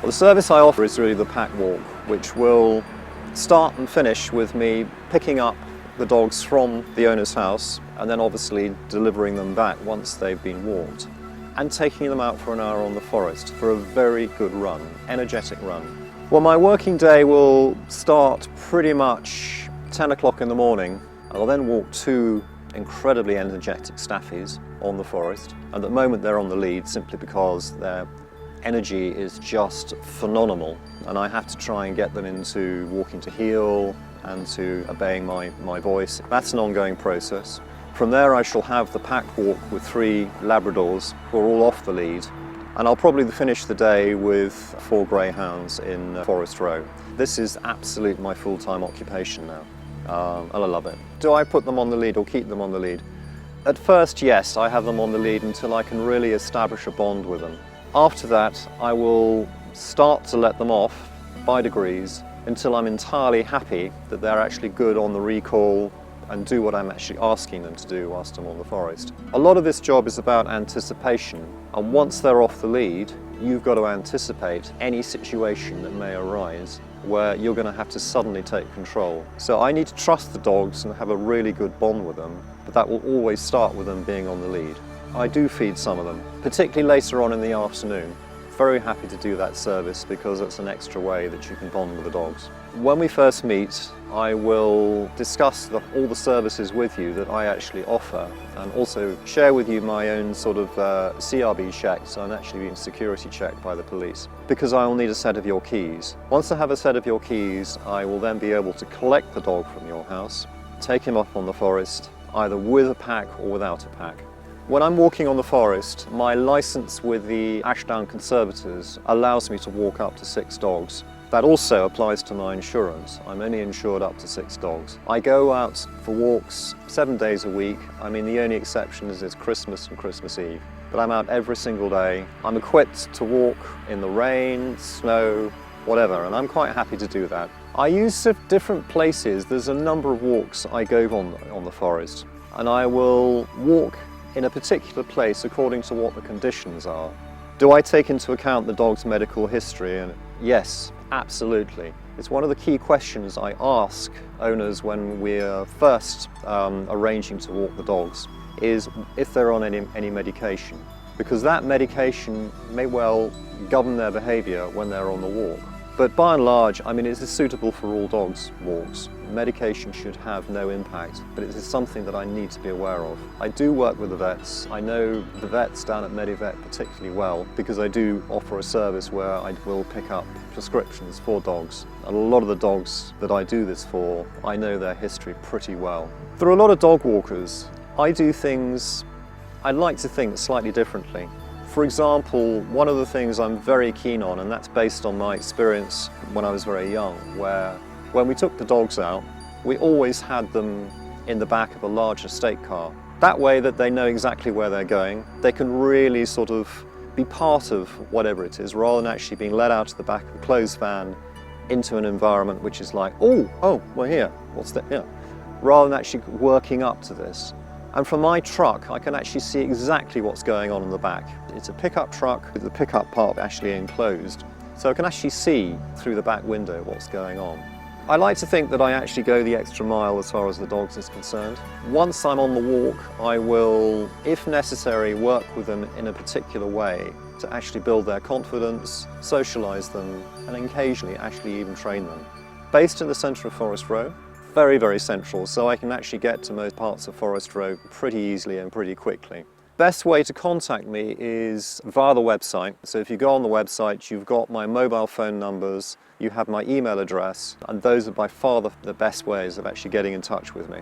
Well, the service I offer is really the pack walk, which will start and finish with me picking up the dogs from the owner's house and then obviously delivering them back once they've been walked, and taking them out for an hour on the forest for a very good run, energetic run. Well, my working day will start pretty much 10 o'clock in the morning. I'll then walk two incredibly energetic staffies on the forest. At the moment they're on the lead simply because their energy is just phenomenal, and I have to try and get them into walking to heel and to obeying my voice. That's an ongoing process. From there I shall have the pack walk with 3 Labradors who are all off the lead, and I'll probably finish the day with 4 greyhounds in Forest Row. This is absolutely my full-time occupation now, and I love it. Do I put them on the lead or keep them on the lead? At first, yes, I have them on the lead until I can really establish a bond with them. After that, I will start to let them off by degrees until I'm entirely happy that they're actually good on the recall and do what I'm actually asking them to do whilst I'm on the forest. A lot of this job is about anticipation, and once they're off the lead, you've got to anticipate any situation that may arise where you're going to have to suddenly take control. So I need to trust the dogs and have a really good bond with them, but that will always start with them being on the lead. I do feed some of them, particularly later on in the afternoon. Very happy to do that service because it's an extra way that you can bond with the dogs. When we first meet, I will discuss all the services with you that I actually offer, and also share with you my own sort of CRB check, so I'm actually being security checked by the police, because I will need a set of your keys. Once I have a set of your keys, I will then be able to collect the dog from your house, take him off on the forest, either with a pack or without a pack. When I'm walking on the forest, my licence with the Ashdown Conservators allows me to walk up to 6 dogs. That also applies to my insurance. I'm only insured up to 6 dogs. I go out for walks 7 days a week. I mean, the only exception is Christmas and Christmas Eve. But I'm out every single day. I'm equipped to walk in the rain, snow, whatever, and I'm quite happy to do that. I use different places. There's a number of walks I go on the forest, and I will walk in a particular place according to what the conditions are. Do I take into account the dog's medical history? And yes, absolutely. It's one of the key questions I ask owners when we're first arranging to walk the dogs, is if they're on any medication, because that medication may well govern their behaviour when they're on the walk. But by and large, I mean, it is suitable for all dogs' walks. Medication should have no impact, but it is something that I need to be aware of. I do work with the vets. I know the vets down at Medivet particularly well, because I do offer a service where I will pick up prescriptions for dogs. And a lot of the dogs that I do this for, I know their history pretty well. There are a lot of dog walkers. I do things, I'd like to think, slightly differently. For example, one of the things I'm very keen on, and that's based on my experience when I was very young, where when we took the dogs out, we always had them in the back of a large estate car. That way that they know exactly where they're going. They can really sort of be part of whatever it is, rather than actually being let out of the back of a closed van into an environment which is like, oh, we're here, what's that? Yeah. Rather than actually working up to this. And from my truck, I can actually see exactly what's going on in the back. It's a pickup truck with the pickup part actually enclosed. So I can actually see through the back window what's going on. I like to think that I actually go the extra mile as far as the dogs is concerned. Once I'm on the walk, I will, if necessary, work with them in a particular way to actually build their confidence, socialise them, and occasionally actually even train them. Based in the centre of Forest Row, very, very central, so I can actually get to most parts of Forest Row pretty easily and pretty quickly. Best way to contact me is via the website. So if you go on the website, you've got my mobile phone numbers, you have my email address, and those are by far the best ways of actually getting in touch with me.